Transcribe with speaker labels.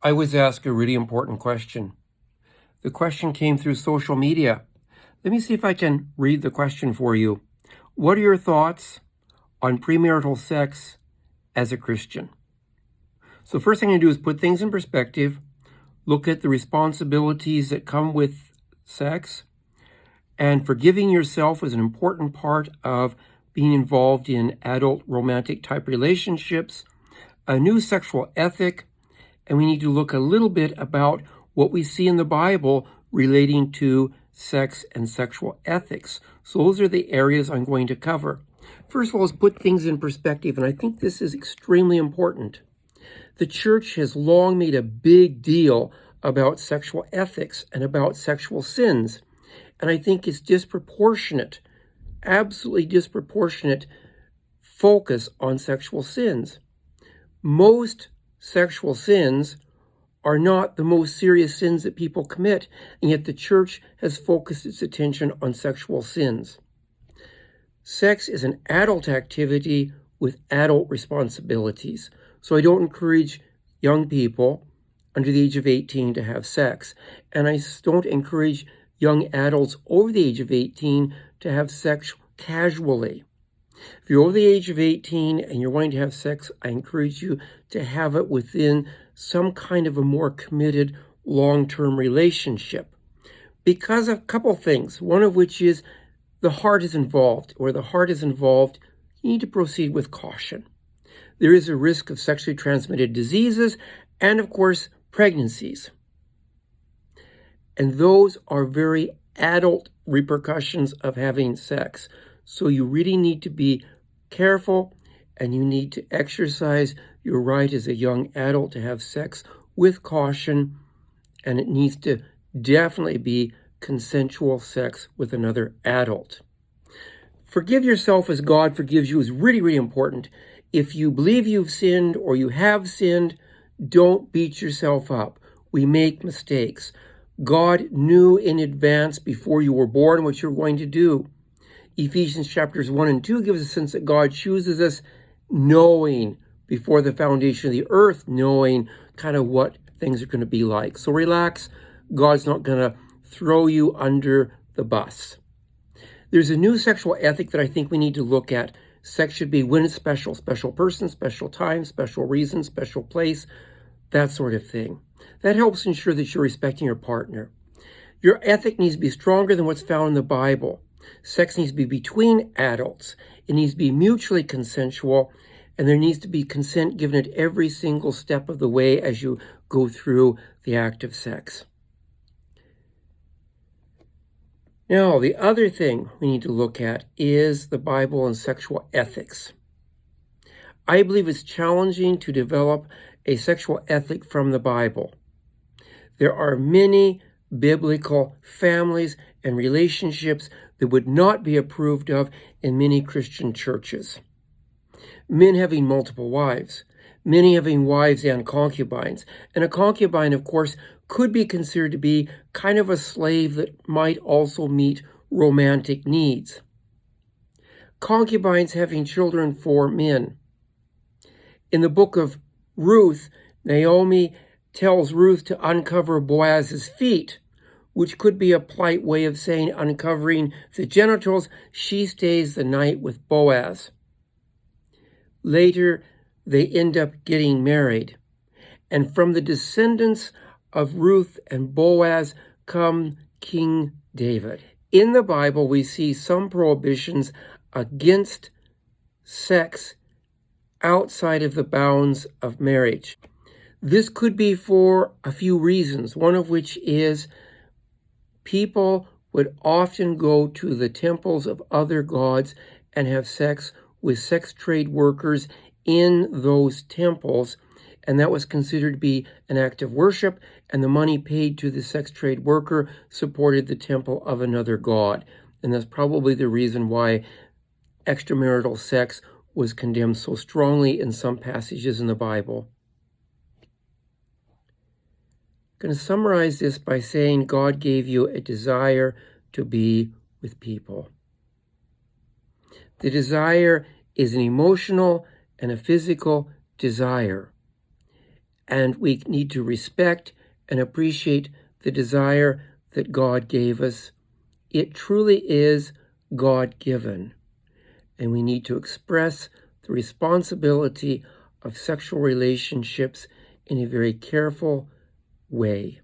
Speaker 1: I was asked a really important question. The question came through social media. Let me see if I can read the question for you. What are your thoughts on premarital sex as a Christian? So first thing I'm going to do is put things in perspective, look at the responsibilities that come with sex, and forgiving yourself is an important part of being involved in adult romantic type relationships, a new sexual ethic, and we need to look a little bit about what we see in the Bible relating to sex and sexual ethics. So those are the areas I'm going to cover. First of all, let's put things in perspective, and I think this is extremely important. The church has long made a big deal about sexual ethics and about sexual sins, and I think it's disproportionate, absolutely disproportionate focus on sexual sins. Most sexual sins are not the most serious sins that people commit, and yet the church has focused its attention on sexual sins. Sex is an adult activity with adult responsibilities, so I don't encourage young people under the age of 18 to have sex, and I don't encourage young adults over the age of 18 to have sex casually. If you're over the age of 18 and you're wanting to have sex, I encourage you to have it within some kind of a more committed long-term relationship. Because of a couple things, one of which is the heart is involved. Where the heart is involved, you need to proceed with caution. There is a risk of sexually transmitted diseases and, of course, pregnancies. And those are very adult repercussions of having sex. So you really need to be careful, and you need to exercise your right as a young adult to have sex with caution, and it needs to definitely be consensual sex with another adult. Forgive yourself as God forgives you is really, really important. If you believe you've sinned or you have sinned, don't beat yourself up. We make mistakes. God knew in advance before you were born what you're going to do. Ephesians chapters 1 and 2 gives a sense that God chooses us knowing before the foundation of the earth, knowing kind of what things are going to be like. So relax. God's not going to throw you under the bus. There's a new sexual ethic that I think we need to look at. Sex should be when it's special. Special person, special time, special reason, special place, that sort of thing. That helps ensure that you're respecting your partner. Your ethic needs to be stronger than what's found in the Bible. Sex needs to be between adults. It needs to be mutually consensual, and there needs to be consent given at every single step of the way as you go through the act of sex. Now, the other thing we need to look at is the Bible and sexual ethics. I believe it's challenging to develop a sexual ethic from the Bible. There are many biblical families and relationships that would not be approved of in many Christian churches. Men having multiple wives, many having wives and concubines. And a concubine, of course, could be considered to be kind of a slave that might also meet romantic needs. Concubines having children for men. In the book of Ruth, Naomi tells Ruth to uncover Boaz's feet, which could be a polite way of saying uncovering the genitals. She stays the night with Boaz. Later, they end up getting married. And from the descendants of Ruth and Boaz come King David. In the Bible, we see some prohibitions against sex outside of the bounds of marriage. This could be for a few reasons, one of which is people would often go to the temples of other gods and have sex with sex trade workers in those temples, and that was considered to be an act of worship, and the money paid to the sex trade worker supported the temple of another god. And that's probably the reason why extramarital sex was condemned so strongly in some passages in the Bible. I'm going to summarize this by saying God gave you a desire to be with people. The desire is an emotional and a physical desire. and we need to respect and appreciate the desire that God gave us. It truly is God-given, and we need to express the responsibility of sexual relationships in a very careful way.